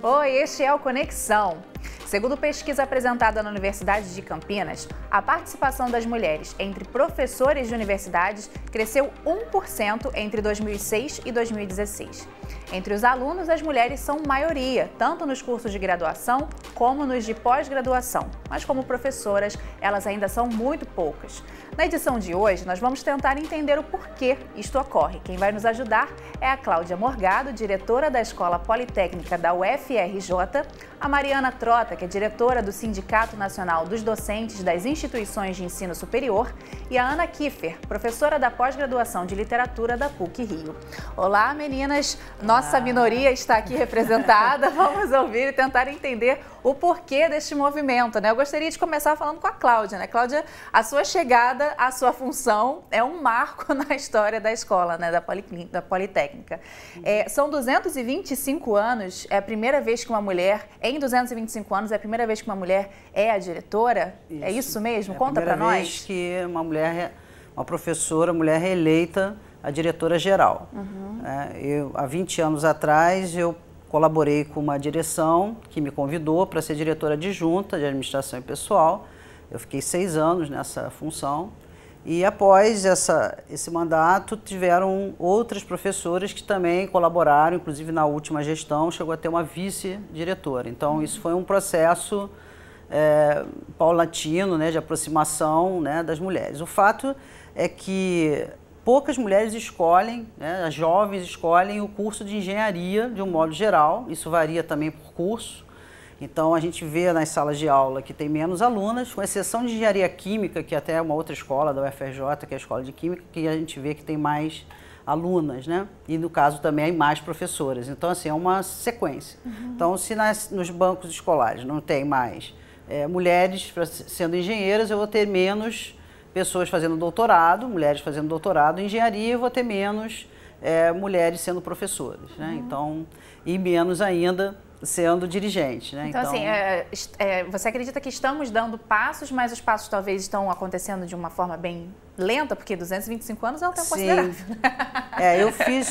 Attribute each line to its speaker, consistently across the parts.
Speaker 1: Oi, este é o Conexão. Segundo pesquisa apresentada na Universidade de Campinas, a participação das mulheres entre professores de universidades cresceu 1% entre 2006 e 2016. Entre os alunos, as mulheres são maioria, tanto nos cursos de graduação como nos de pós-graduação. Mas como professoras, elas ainda são muito poucas. Na edição de hoje, nós vamos tentar entender o porquê isto ocorre. Quem vai nos ajudar é a Cláudia Morgado, diretora da Escola Politécnica da UFRJ, a Mariana Trota, que é diretora do Sindicato Nacional dos Docentes das Instituições de Ensino Superior, e a Ana Kiffer, professora da pós-graduação de Literatura da PUC-Rio. Olá, meninas! Nossa minoria está aqui representada. Vamos ouvir e tentar entender o porquê deste movimento, né? Eu gostaria de começar falando com a Cláudia, né? Cláudia, a sua chegada, a sua função é um marco na história da escola, né? Da Politécnica. São 225 anos, é a primeira vez que uma mulher, em 225 anos, é a primeira vez que uma mulher é a diretora? Isso. É isso mesmo? Conta para nós.
Speaker 2: É a primeira vez que uma professora, mulher reeleita, a diretora-geral. Há 20 anos atrás, eu colaborei com uma direção que me convidou para ser diretora adjunta de administração e pessoal. Eu fiquei 6 anos nessa função e após esse mandato tiveram outras professoras que também colaboraram, inclusive na última gestão chegou a ter uma vice-diretora. Então isso foi um processo paulatino, né, de aproximação, né, das mulheres. O fato é que poucas mulheres escolhem, né, as jovens escolhem o curso de engenharia de um modo geral, isso varia também por curso. Então a gente vê nas salas de aula que tem menos alunas, com exceção de engenharia química, que até é uma outra escola da UFRJ, que é a escola de química, que a gente vê que tem mais alunas, né? E no caso também mais professoras. Então assim, é uma sequência. Então se nos bancos escolares não tem mais mulheres sendo engenheiras, eu vou ter menos pessoas fazendo doutorado, mulheres fazendo doutorado em engenharia, eu vou ter menos mulheres sendo professoras, né? Então, e menos ainda sendo dirigentes, né?
Speaker 1: Então assim, você acredita que estamos dando passos, mas os passos talvez estão acontecendo de uma forma bem lenta, porque 225 anos é um tempo considerável.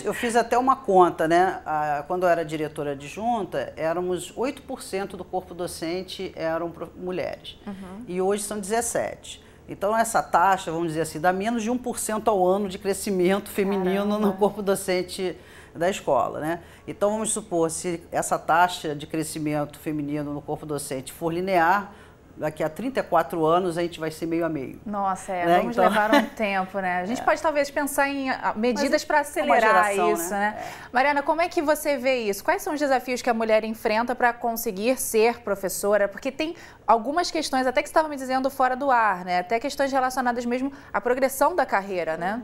Speaker 2: Eu fiz até uma conta, né? Quando eu era diretora adjunta, éramos 8% do corpo docente eram mulheres. E hoje são 17%. Então, essa taxa, vamos dizer assim, dá menos de 1% ao ano de crescimento feminino no corpo docente da escola, né? Então, vamos supor, se essa taxa de crescimento feminino no corpo docente for linear, daqui a 34 anos a gente vai ser meio a meio.
Speaker 1: Nossa, né? Vamos levar um tempo, né? A gente pode talvez pensar em medidas para acelerar isso, né? Mariana, como é que você vê isso? Quais são os desafios que a mulher enfrenta para conseguir ser professora? Porque tem algumas questões, até que você estava me dizendo fora do ar, né? Até questões relacionadas mesmo à progressão da carreira, né?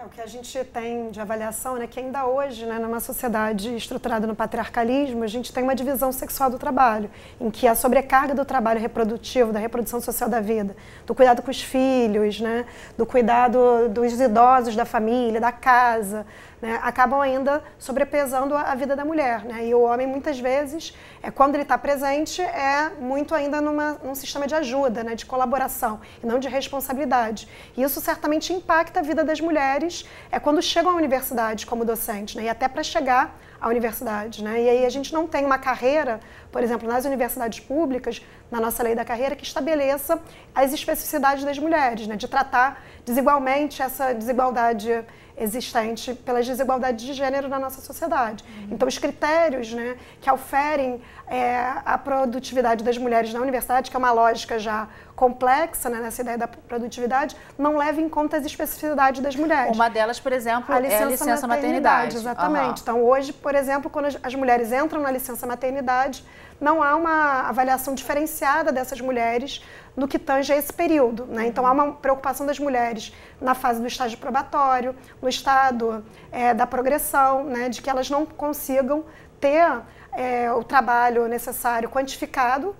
Speaker 3: O que a gente tem de avaliação, né, que ainda hoje, né, numa sociedade estruturada no patriarcalismo, a gente tem uma divisão sexual do trabalho, em que a sobrecarga do trabalho reprodutivo, da reprodução social da vida, do cuidado com os filhos, né, do cuidado dos idosos da família, da casa, né, acabam ainda sobrepesando a vida da mulher, né? E o homem, muitas vezes, quando ele está presente, é muito ainda num sistema de ajuda, né, de colaboração, e não de responsabilidade. E isso certamente impacta a vida das mulheres quando chegam à universidade como docente, né, e até para chegar à universidade, né? E aí a gente não tem uma carreira, por exemplo, nas universidades públicas, na nossa lei da carreira, que estabeleça as especificidades das mulheres, né, de tratar desigualmente essa desigualdade existente pelas desigualdades de gênero na nossa sociedade. Então, os critérios, né, que auferem a produtividade das mulheres na universidade, que é uma lógica já complexa, né, nessa ideia da produtividade, não leva em conta as especificidades das mulheres.
Speaker 1: Uma delas, por exemplo, é a licença maternidade.
Speaker 3: Exatamente. Então, hoje, por exemplo, quando as mulheres entram na licença maternidade, não há uma avaliação diferenciada dessas mulheres no que tange a esse período, né? Então, há uma preocupação das mulheres na fase do estágio probatório, no estado da progressão, né? De que elas não consigam ter o trabalho necessário quantificado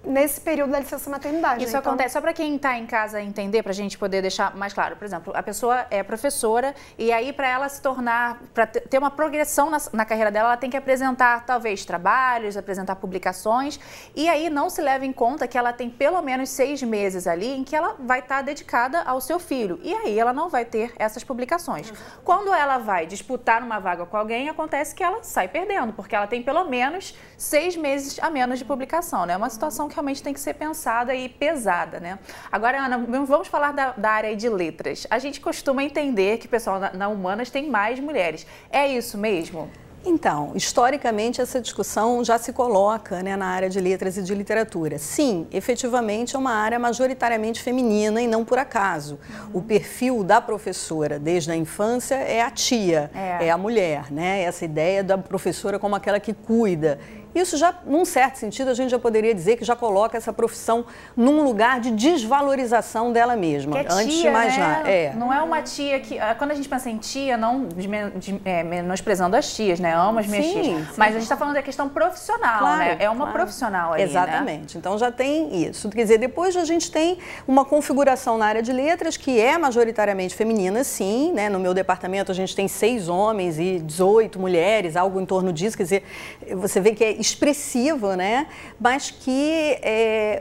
Speaker 3: nesse período da licença maternidade.
Speaker 1: Isso acontece, só para quem está em casa entender, para a gente poder deixar mais claro. Por exemplo, a pessoa é professora e aí para ela se tornar, para ter uma progressão na carreira dela, ela tem que apresentar talvez trabalhos, apresentar publicações e aí não se leva em conta que ela tem pelo menos 6 meses ali em que ela vai estar dedicada ao seu filho e aí ela não vai ter essas publicações. Quando ela vai disputar uma vaga com alguém, acontece que ela sai perdendo, porque ela tem pelo menos 6 meses a menos de publicação, né? É uma situação que realmente tem que ser pensada e pesada, né? Agora, Ana, vamos falar da área de letras. A gente costuma entender que o pessoal na Humanas tem mais mulheres. É isso mesmo?
Speaker 4: Então, historicamente, essa discussão já se coloca, né, na área de letras e de literatura. Sim, efetivamente é uma área majoritariamente feminina e não por acaso. O perfil da professora desde a infância é a tia, é a mulher, né? Essa ideia da professora como aquela que cuida. Isso já, num certo sentido, a gente já poderia dizer que já coloca essa profissão num lugar de desvalorização dela mesma.
Speaker 1: Que é tia,
Speaker 4: antes de mais
Speaker 1: né?
Speaker 4: nada.
Speaker 1: Não é uma tia que... Quando a gente pensa em tia, não menosprezando as tias, né? Amo as minhas tias. Sim. Mas a gente está falando da questão profissional,
Speaker 4: claro,
Speaker 1: né? É uma profissional ali,
Speaker 4: exatamente.
Speaker 1: Né?
Speaker 4: Então já tem isso. Quer dizer, depois a gente tem uma configuração na área de letras que é majoritariamente feminina, sim, né? No meu departamento a gente tem 6 homens e 18 mulheres, algo em torno disso. Quer dizer, você vê que é expressivo, né? Mas que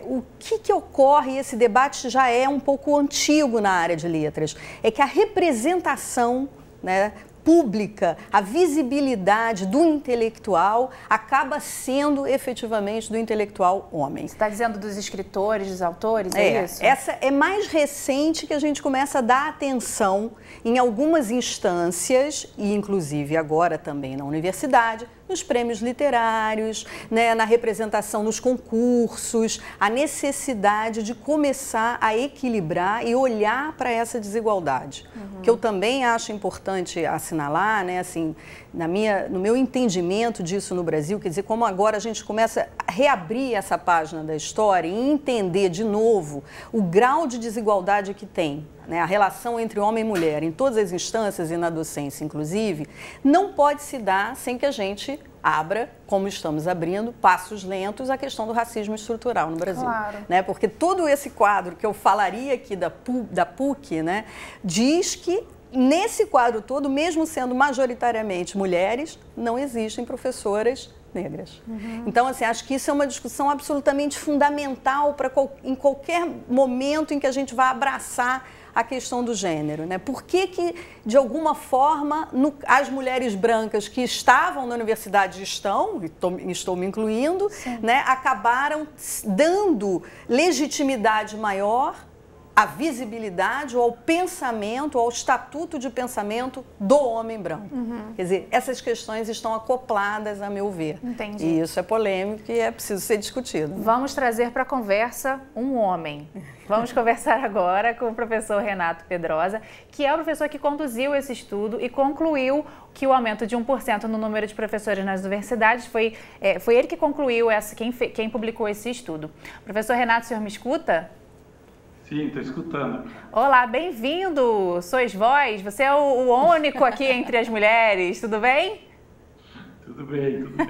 Speaker 4: o que ocorre, esse debate já é um pouco antigo na área de letras, é que a representação, né, pública, a visibilidade do intelectual acaba sendo efetivamente do intelectual homem.
Speaker 1: Você está dizendo dos escritores, dos autores, é isso?
Speaker 4: Essa é mais recente que a gente começa a dar atenção em algumas instâncias, e inclusive agora também na universidade, nos prêmios literários, né, na representação nos concursos, a necessidade de começar a equilibrar e olhar para essa desigualdade. Que eu também acho importante assinalar, né, assim, no meu entendimento disso no Brasil, quer dizer, como agora a gente começa a reabrir essa página da história e entender de novo o grau de desigualdade que tem, né, a relação entre homem e mulher, em todas as instâncias e na docência, inclusive, não pode se dar sem que a gente abra, como estamos abrindo, passos lentos, a questão do racismo estrutural no Brasil.
Speaker 1: Claro.
Speaker 4: Né? Porque todo esse quadro que eu falaria aqui da PUC, né, diz que nesse quadro todo, mesmo sendo majoritariamente mulheres, não existem professoras negras. Então, assim, acho que isso é uma discussão absolutamente fundamental em qualquer momento em que a gente vai abraçar a questão do gênero, né? Por que, de alguma forma, as mulheres brancas que estavam na universidade estou me incluindo, né, acabaram dando legitimidade maior à visibilidade ou ao pensamento, ao estatuto de pensamento do homem branco. Quer dizer, essas questões estão acopladas, a meu ver.
Speaker 1: Entendi.
Speaker 4: E isso é polêmico e é preciso ser discutido.
Speaker 1: Vamos trazer para a conversa um homem. Vamos conversar agora com o professor Renato Pedrosa, que é o professor que conduziu esse estudo e concluiu que o aumento de 1% no número de professores nas universidades foi ele que concluiu, quem publicou esse estudo. Professor Renato, o senhor me escuta?
Speaker 5: Sim, estou escutando.
Speaker 1: Olá, bem-vindo! Sois vós, você é o único aqui entre as mulheres, tudo bem?
Speaker 5: Tudo bem, tudo bem.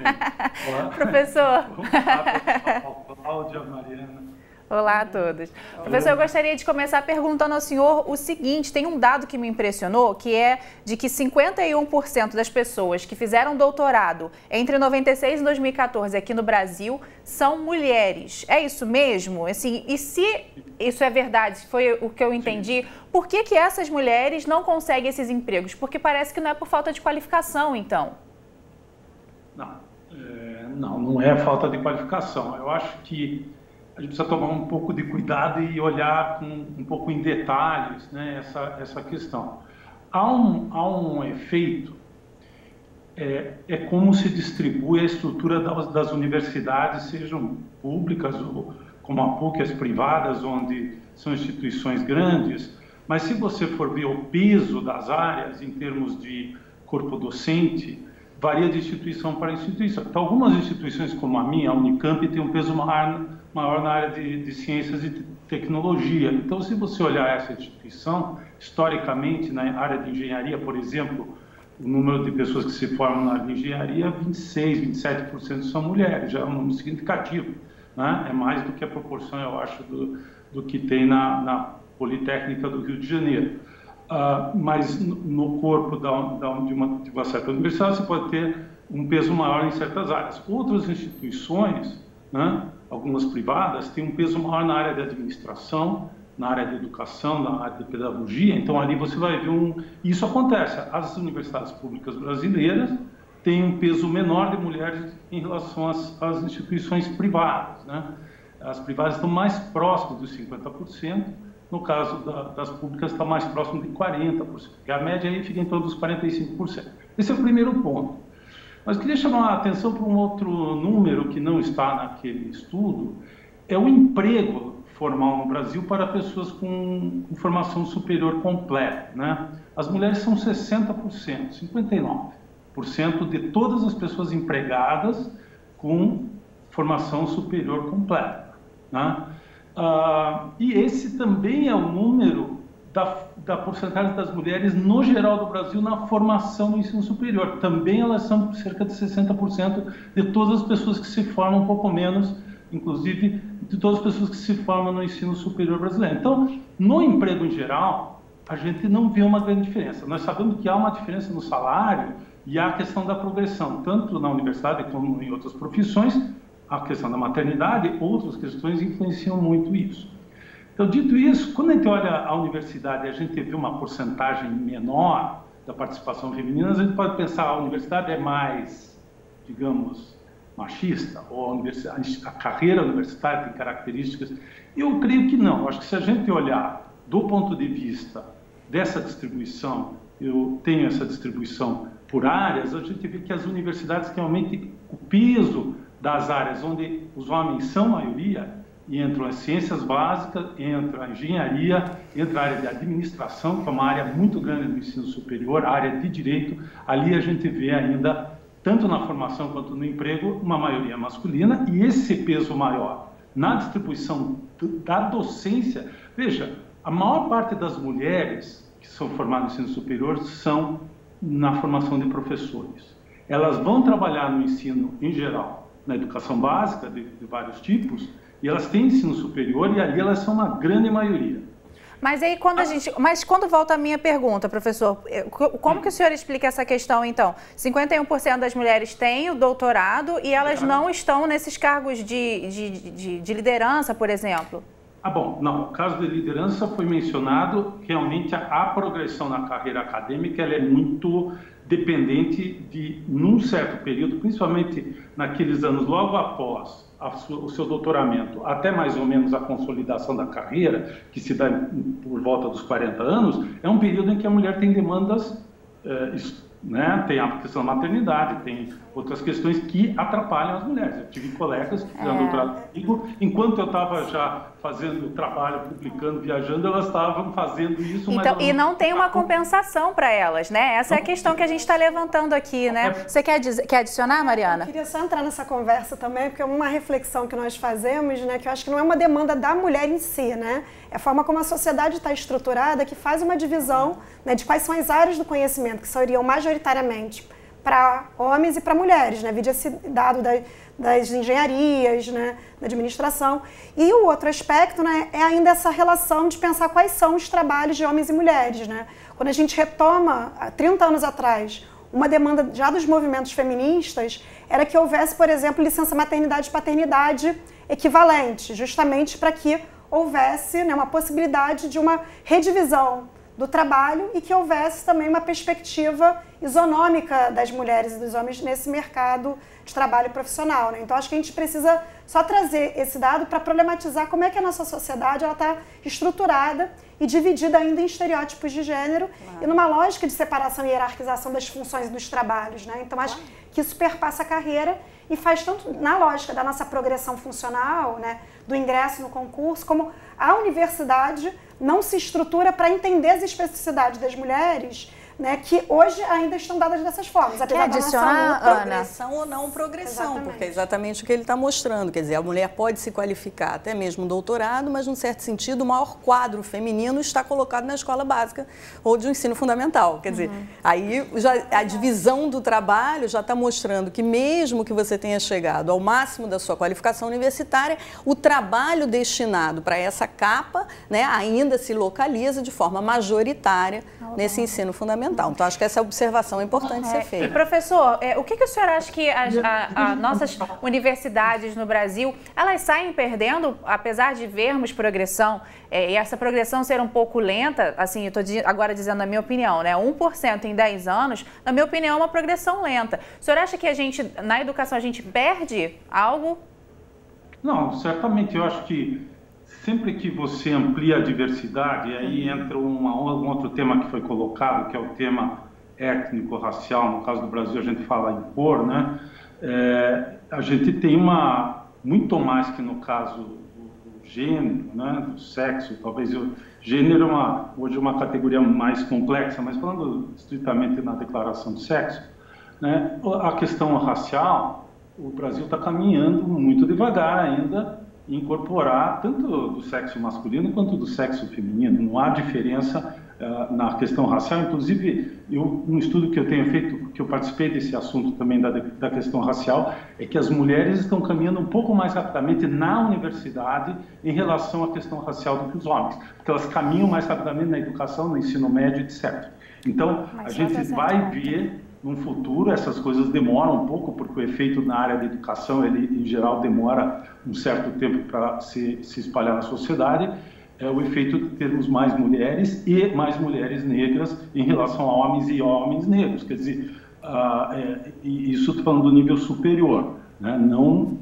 Speaker 5: Olá.
Speaker 1: Professor.
Speaker 5: Olá, Cláudia, Mariana.
Speaker 1: Olá a todos. Professor, eu gostaria de começar perguntando ao senhor o seguinte, tem um dado que me impressionou, que é de que 51% das pessoas que fizeram doutorado entre 96 e 2014 aqui no Brasil são mulheres. É isso mesmo? Assim, e se isso é verdade, se foi o que eu entendi, por que essas mulheres não conseguem esses empregos? Porque parece que não é por falta de qualificação, então.
Speaker 5: Não é falta de qualificação. Eu acho que a gente precisa tomar um pouco de cuidado e olhar um pouco em detalhes, né, essa questão. Há um efeito, como se distribui a estrutura das universidades, sejam públicas, ou, como a PUC, as privadas, onde são instituições grandes, mas se você for ver o peso das áreas em termos de corpo docente, varia de instituição para instituição. Então, algumas instituições, como a minha, a Unicamp, tem um peso maior na área de ciências e de tecnologia. Então, se você olhar essa instituição, historicamente, na área de engenharia, por exemplo, o número de pessoas que se formam na área de engenharia, 26%, 27% são mulheres, já é um número significativo. né? É mais do que a proporção, eu acho, do que tem na Politécnica do Rio de Janeiro. Mas no corpo de uma certa universidade você pode ter um peso maior em certas áreas. Outras instituições, né, algumas privadas, têm um peso maior na área de administração, na área de educação, na área de pedagogia. Então ali você vai ver Isso acontece. As universidades públicas brasileiras têm um peso menor de mulheres em relação às instituições privadas, né? As privadas estão mais próximas dos 50%. No caso das públicas, está mais próximo de 40%, porque a média aí fica em torno dos 45%. Esse é o primeiro ponto. Mas queria chamar a atenção para um outro número que não está naquele estudo, é o emprego formal no Brasil para pessoas com formação superior completa, né? As mulheres são 60%, 59% de todas as pessoas empregadas com formação superior completa, né? E esse também é o número da porcentagem das mulheres no geral do Brasil na formação no ensino superior. Também elas são cerca de 60% de todas as pessoas que se formam, um pouco menos, inclusive, de todas as pessoas que se formam no ensino superior brasileiro. Então, no emprego em geral, a gente não vê uma grande diferença. Nós sabemos que há uma diferença no salário e há a questão da progressão, tanto na universidade como em outras profissões. A questão da maternidade, outras questões influenciam muito isso. Então, dito isso, quando a gente olha a universidade e a gente vê uma porcentagem menor da participação feminina, a gente pode pensar que a universidade é mais, digamos, machista, ou a carreira universitária tem características. Eu creio que não. Eu acho que se a gente olhar do ponto de vista dessa distribuição, eu tenho essa distribuição por áreas, a gente vê que as universidades realmente, o peso das áreas onde os homens são maioria, e entram as ciências básicas, entra a engenharia, entra a área de administração, que é uma área muito grande do ensino superior, a área de direito. Ali a gente vê ainda, tanto na formação quanto no emprego, uma maioria masculina, e esse peso maior na distribuição da docência. Veja, a maior parte das mulheres que são formadas no ensino superior são na formação de professores. Elas vão trabalhar no ensino em geral, na educação básica de vários tipos, e elas têm ensino superior e ali elas são uma grande maioria.
Speaker 1: Mas aí quando volta a minha pergunta, professor, como que o senhor explica essa questão então? 51% das mulheres têm o doutorado e elas não estão nesses cargos de liderança, por exemplo?
Speaker 5: Bom, não, o caso de liderança foi mencionado, realmente a progressão na carreira acadêmica ela é muito dependente de, num certo período, principalmente naqueles anos logo após o seu doutoramento, até mais ou menos a consolidação da carreira, que se dá por volta dos 40 anos, é um período em que a mulher tem demandas, né? Tem a questão da maternidade, tem outras questões que atrapalham as mulheres. Eu tive colegas que fizeram doutorado comigo, enquanto eu estava já fazendo o trabalho, publicando, viajando, elas estavam fazendo isso.
Speaker 1: Então, e não tem uma compensação para elas, né? Essa é a questão que a gente está levantando aqui, né? Você quer adicionar, Mariana?
Speaker 3: Eu queria só entrar nessa conversa também, porque é uma reflexão que nós fazemos, né? Que eu acho que não é uma demanda da mulher em si, né? É a forma como a sociedade está estruturada que faz uma divisão, né, de quais são as áreas do conhecimento que seriam majoritariamente para homens e para mulheres, né? Vide esse dado das engenharias, né, da administração. E o outro aspecto, né, é ainda essa relação de pensar quais são os trabalhos de homens e mulheres, né? Quando a gente retoma, há 30 anos atrás, uma demanda já dos movimentos feministas, era que houvesse, por exemplo, licença maternidade e paternidade equivalente, justamente para que houvesse, né, uma possibilidade de uma redivisão do trabalho e que houvesse também uma perspectiva isonômica das mulheres e dos homens nesse mercado de trabalho profissional, né? Então, acho que a gente precisa só trazer esse dado para problematizar como é que a nossa sociedade está estruturada e dividida ainda em estereótipos de gênero e numa lógica de separação e hierarquização das funções e dos trabalhos, né? Então, acho que isso perpassa a carreira e faz tanto na lógica da nossa progressão funcional, né, do ingresso no concurso, como a universidade não se estrutura para entender as especificidades das mulheres né, que hoje ainda estão dadas dessas formas.
Speaker 1: Quer adicionar, Ana?
Speaker 4: Progressão ou não progressão, porque é exatamente o que ele está mostrando. Quer dizer, a mulher pode se qualificar até mesmo doutorado, mas, num certo sentido, o maior quadro feminino está colocado na escola básica ou de ensino fundamental. Quer dizer, aí já, a divisão do trabalho já está mostrando que, mesmo que você tenha chegado ao máximo da sua qualificação universitária, o trabalho destinado para essa capa, né, ainda se localiza de forma majoritária nesse ensino fundamental. Então, acho que essa observação é importante ser feita.
Speaker 1: E, professor, o que o senhor acha que as nossas universidades no Brasil, elas saem perdendo, apesar de vermos progressão, e essa progressão ser um pouco lenta, assim, eu estou agora dizendo a minha opinião, né? 1% em 10 anos, na minha opinião, é uma progressão lenta. O senhor acha que a gente, na educação, a gente perde algo?
Speaker 5: Não, certamente. Eu acho que sempre que você amplia a diversidade, aí entra um outro tema que foi colocado, que é o tema étnico-racial. No caso do Brasil, a gente fala em cor, né? A gente tem muito mais que no caso do gênero, né? Do sexo. Talvez o gênero hoje é uma categoria mais complexa, mas falando estritamente na declaração de sexo, né? A questão racial, o Brasil está caminhando muito devagar ainda em incorporar tanto do sexo masculino quanto do sexo feminino. Não há diferença na questão racial. Inclusive, um estudo que eu tenho feito, que eu participei desse assunto também da questão racial, é que as mulheres estão caminhando um pouco mais rapidamente na universidade em relação à questão racial do que os homens, porque elas caminham mais rapidamente na educação, no ensino médio, etc. Então, a gente vai ver no futuro, essas coisas demoram um pouco, porque o efeito na área da educação, ele em geral demora um certo tempo para se espalhar na sociedade, é o efeito de termos mais mulheres e mais mulheres negras em relação a homens e homens negros. Quer dizer, isso estou falando do nível superior, né? Não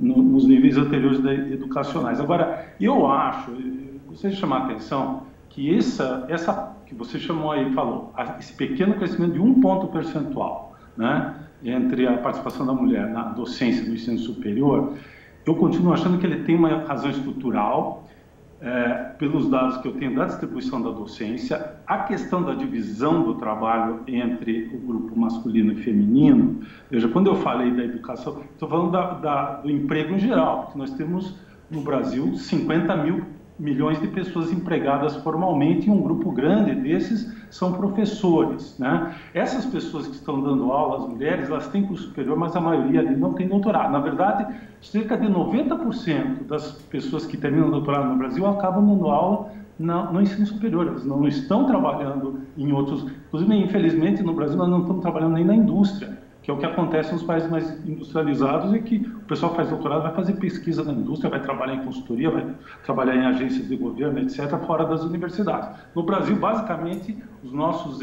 Speaker 5: nos níveis anteriores educacionais. Agora, eu gostaria de chamar a atenção que essa que você chamou aí, falou, esse pequeno crescimento de 1 ponto percentual, né, entre a participação da mulher na docência do ensino superior, eu continuo achando que ele tem uma razão estrutural, pelos dados que eu tenho da distribuição da docência, a questão da divisão do trabalho entre o grupo masculino e feminino. Veja, quando eu falei da educação, estou falando do emprego em geral, porque nós temos no Brasil 50 milhões de pessoas empregadas formalmente, e um grupo grande desses são professores, né? Essas pessoas que estão dando aula, as mulheres, elas têm curso superior, mas a maioria ali não tem doutorado. Na verdade, cerca de 90% das pessoas que terminam doutorado no Brasil acabam dando aula no ensino superior. Elas não estão trabalhando em outros... Inclusive, infelizmente, no Brasil, nós não estamos trabalhando nem na indústria, que é o que acontece nos países mais industrializados, é que o pessoal faz doutorado, vai fazer pesquisa na indústria, vai trabalhar em consultoria, vai trabalhar em agências de governo, etc., fora das universidades. No Brasil, basicamente, os nossos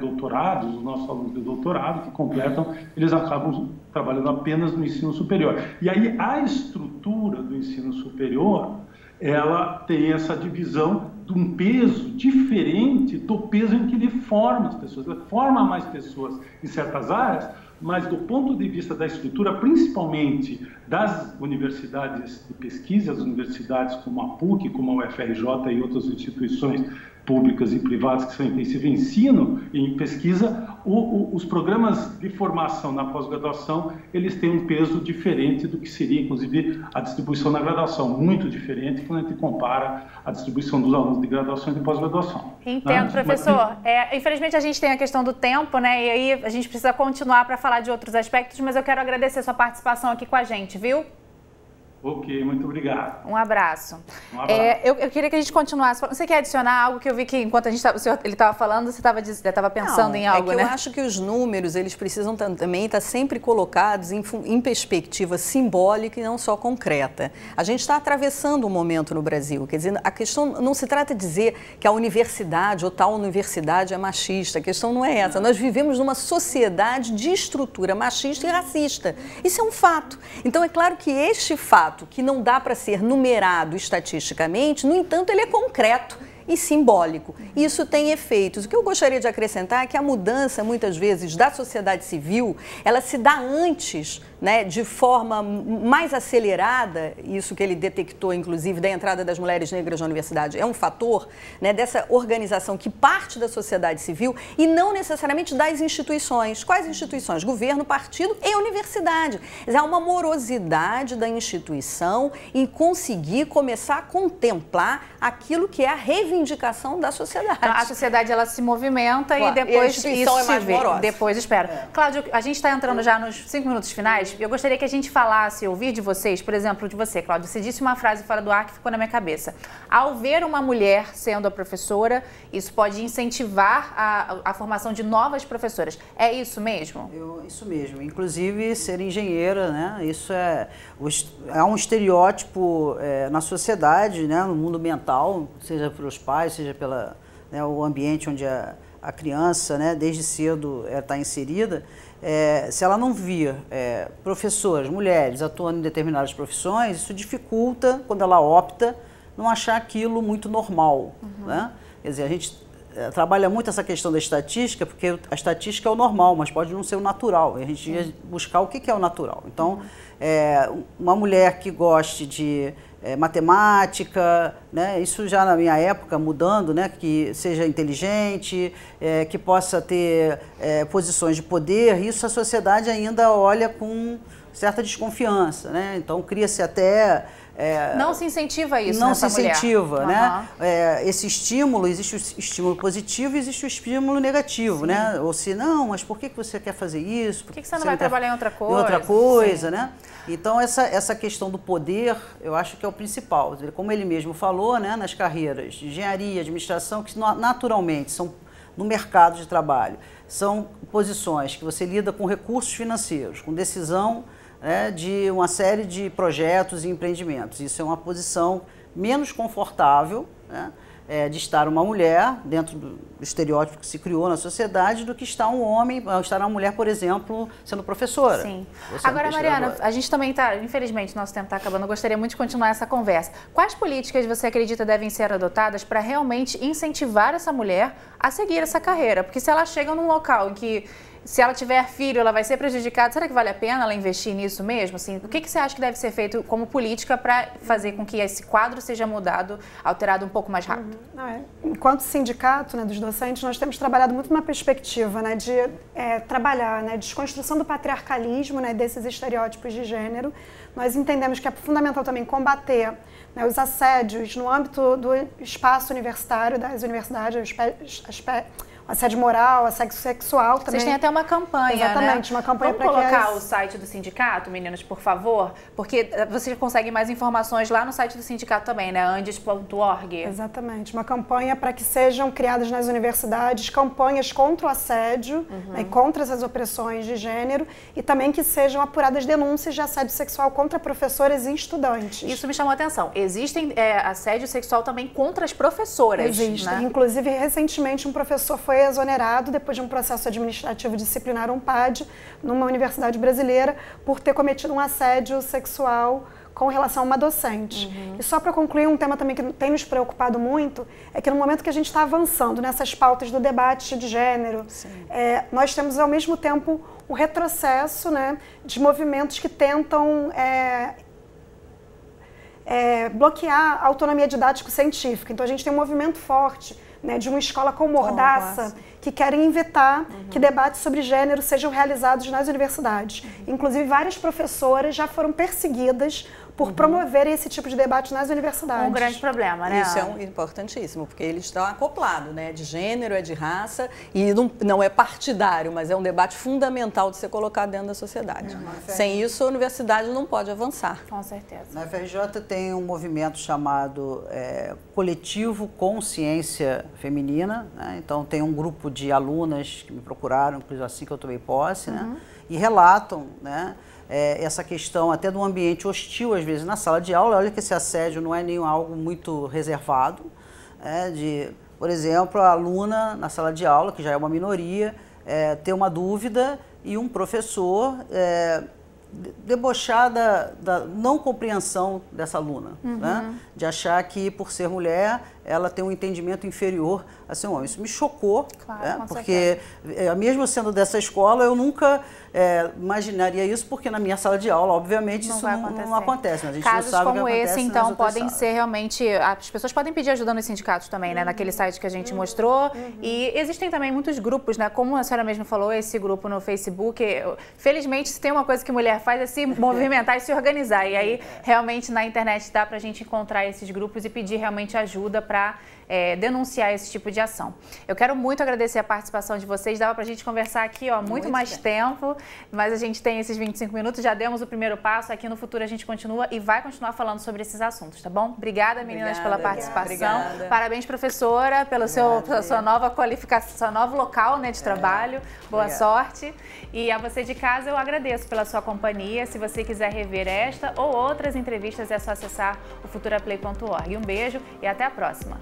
Speaker 5: doutorados, os nossos alunos de doutorado que completam, eles acabam trabalhando apenas no ensino superior. E aí, a estrutura do ensino superior, ela tem essa divisão de um peso diferente do peso em que ele forma as pessoas. Ele forma mais pessoas em certas áreas, mas do ponto de vista da estrutura, principalmente das universidades de pesquisa, as universidades como a PUC, como a UFRJ e outras instituições públicas e privadas que são intensivas em ensino e em pesquisa, os programas de formação na pós-graduação, eles têm um peso diferente do que seria, inclusive, a distribuição na graduação, muito diferente quando a gente compara a distribuição dos alunos de graduação e de pós-graduação.
Speaker 1: Entendo, professor. Infelizmente, a gente tem a questão do tempo, né? E aí a gente precisa continuar para falar de outros aspectos, mas eu quero agradecer a sua participação aqui com a gente, viu?
Speaker 5: Ok, muito obrigado.
Speaker 1: Um abraço.
Speaker 5: Um abraço.
Speaker 1: Eu queria que a gente continuasse. Você quer adicionar algo que eu vi que enquanto ele estava falando, você estava pensando em algo, né?
Speaker 4: Eu acho que os números, eles precisam também estar sempre colocados em perspectiva simbólica e não só concreta. A gente está atravessando um momento no Brasil, quer dizer, a questão não se trata de dizer que a universidade ou tal universidade é machista, a questão não é essa. Nós vivemos numa sociedade de estrutura machista e racista. Isso é um fato. Então, é claro que este fato, que não dá para ser numerado estatisticamente, no entanto, ele é concreto e simbólico. Isso tem efeitos. O que eu gostaria de acrescentar é que a mudança, muitas vezes, da sociedade civil, ela se dá antes né, de forma mais acelerada, isso que ele detectou, inclusive, da entrada das mulheres negras na universidade, é um fator, né, dessa organização que parte da sociedade civil e não necessariamente das instituições. Quais instituições? Governo, partido e universidade. Há uma morosidade da instituição em conseguir começar a contemplar aquilo que é a reivindicação da sociedade.
Speaker 1: Então, a sociedade, ela se movimenta e depois
Speaker 4: a instituição
Speaker 1: isso
Speaker 4: é mais
Speaker 1: se vê.
Speaker 4: morosa.
Speaker 1: Depois espera. Cláudio, a gente está entrando já nos 5 minutos finais. Eu gostaria que a gente falasse, ouvir de vocês, por exemplo, de você, Cláudio. Você disse uma frase fora do ar que ficou na minha cabeça. Ao ver uma mulher sendo a professora, isso pode incentivar a formação de novas professoras. É isso mesmo?
Speaker 2: Isso mesmo. Inclusive, ser engenheira, né? Isso é um estereótipo na sociedade, né? No mundo mental, seja pelos pais, seja pela, né, o ambiente onde a criança, né, desde cedo está inserida. Se ela não vir professoras, mulheres atuando em determinadas profissões, isso dificulta, quando ela opta, não achar aquilo muito normal. Né? Quer dizer, a gente trabalha muito essa questão da estatística, porque a estatística é o normal, mas pode não ser o natural. A gente ia buscar o que é o natural. Então, uma mulher que goste de matemática, né? Isso já na minha época mudando, né? Que seja inteligente, que possa ter posições de poder, isso a sociedade ainda olha com certa desconfiança, né? Então cria-se até...
Speaker 1: não se incentiva isso
Speaker 2: não
Speaker 1: nessa
Speaker 2: se incentiva,
Speaker 1: mulher.
Speaker 2: né? Esse estímulo, existe o estímulo positivo e existe o estímulo negativo, né? Ou se, não, mas por que você quer fazer isso?
Speaker 1: Por que você não vai trabalhar em outra coisa?
Speaker 2: Em outra coisa, né? Então, essa questão do poder, eu acho que é o principal. Como ele mesmo falou, né? Nas carreiras de engenharia, administração, que naturalmente são no mercado de trabalho, são posições que você lida com recursos financeiros, com decisão, né, de uma série de projetos e empreendimentos. Isso é uma posição menos confortável, né, de estar uma mulher dentro do estereótipo que se criou na sociedade do que estar um homem, estar uma mulher, por exemplo, sendo professora.
Speaker 1: Sim. Agora, Mariana, a gente também está, infelizmente, nosso tempo está acabando, eu gostaria muito de continuar essa conversa. Quais políticas você acredita devem ser adotadas para realmente incentivar essa mulher a seguir essa carreira? Porque se ela chega num local em que, se ela tiver filho, ela vai ser prejudicada, será que vale a pena ela investir nisso mesmo? Assim, o que você acha que deve ser feito como política para fazer com que esse quadro seja mudado, alterado um pouco mais rápido?
Speaker 3: Enquanto sindicato, né, dos docentes, nós temos trabalhado muito na perspectiva, né, de trabalhar, né, desconstrução do patriarcalismo, né, desses estereótipos de gênero. Nós entendemos que é fundamental também combater, né, os assédios no âmbito do espaço universitário, das universidades, assédio moral, assédio sexual também.
Speaker 1: Vocês têm até uma campanha,
Speaker 3: exatamente,
Speaker 1: né?
Speaker 3: Uma campanha
Speaker 1: para colocar o site do sindicato, meninas, por favor, porque vocês conseguem mais informações lá no site do sindicato também, né? andes.org.
Speaker 3: Exatamente, uma campanha para que sejam criadas nas universidades campanhas contra o assédio, né, contra essas opressões de gênero e também que sejam apuradas denúncias de assédio sexual contra professoras e estudantes.
Speaker 1: Isso me chamou a atenção. Existem assédio sexual também contra as professoras.
Speaker 3: Existe.
Speaker 1: Né?
Speaker 3: Inclusive, recentemente, um professor foi exonerado depois de um processo administrativo disciplinar, um PAD, numa universidade brasileira, por ter cometido um assédio sexual com relação a uma docente. E só para concluir, um tema também que tem nos preocupado muito é que no momento que a gente está avançando nessas pautas do debate de gênero, nós temos ao mesmo tempo um retrocesso, né, de movimentos que tentam bloquear a autonomia didático-científica. Então a gente tem um movimento forte, né, de uma escola com mordaça, que querem evitar que debates sobre gênero sejam realizados nas universidades. Inclusive, várias professoras já foram perseguidas por promoverem esse tipo de debate nas universidades.
Speaker 1: Um grande problema, né?
Speaker 4: Isso é importantíssimo, porque eles estão acoplados, né? De gênero, é de raça, e não é partidário, mas é um debate fundamental de ser colocado dentro da sociedade. Sem isso, a universidade não pode avançar.
Speaker 1: Com certeza.
Speaker 2: Na FRJ tem um movimento chamado Coletivo Consciência Feminina, né? Então tem um grupo de alunas que me procuraram, inclusive assim que eu tomei posse, né? E relatam, né, essa questão até de um ambiente hostil, às vezes, na sala de aula. Olha que esse assédio não é nem algo muito reservado, por exemplo, a aluna na sala de aula, que já é uma minoria, ter uma dúvida e um professor debochar da não compreensão dessa aluna, né? De achar que por ser mulher ela tem um entendimento inferior a ser um homem. Isso me chocou,
Speaker 1: claro,
Speaker 2: porque mesmo sendo dessa escola, eu nunca imaginaria isso, porque na minha sala de aula, obviamente, isso não acontece. Né? A gente
Speaker 1: Casos
Speaker 2: não sabe
Speaker 1: como
Speaker 2: o que acontece
Speaker 1: esse, então, podem
Speaker 2: salas.
Speaker 1: ser realmente... As pessoas podem pedir ajuda nos sindicatos também, né? Naquele site que a gente mostrou. E existem também muitos grupos, né? Como a senhora mesmo falou, esse grupo no Facebook. Felizmente, se tem uma coisa que mulher faz é se movimentar e se organizar. E aí, realmente, na internet dá pra gente encontrar esses grupos e pedir realmente ajuda para denunciar esse tipo de ação. Eu quero muito agradecer a participação de vocês. Dava pra gente conversar aqui, muito mais tempo, mas a gente tem esses 25 minutos, já demos o primeiro passo. Aqui no futuro a gente continua e vai continuar falando sobre esses assuntos, tá bom? Obrigada, meninas, pela participação.
Speaker 4: Obrigada.
Speaker 1: Parabéns, professora, pela sua nova qualificação, seu novo local, né, de trabalho. Boa sorte. E a você de casa, eu agradeço pela sua companhia. Se você quiser rever esta ou outras entrevistas, é só acessar o futuraplay.org. Um beijo e até a próxima.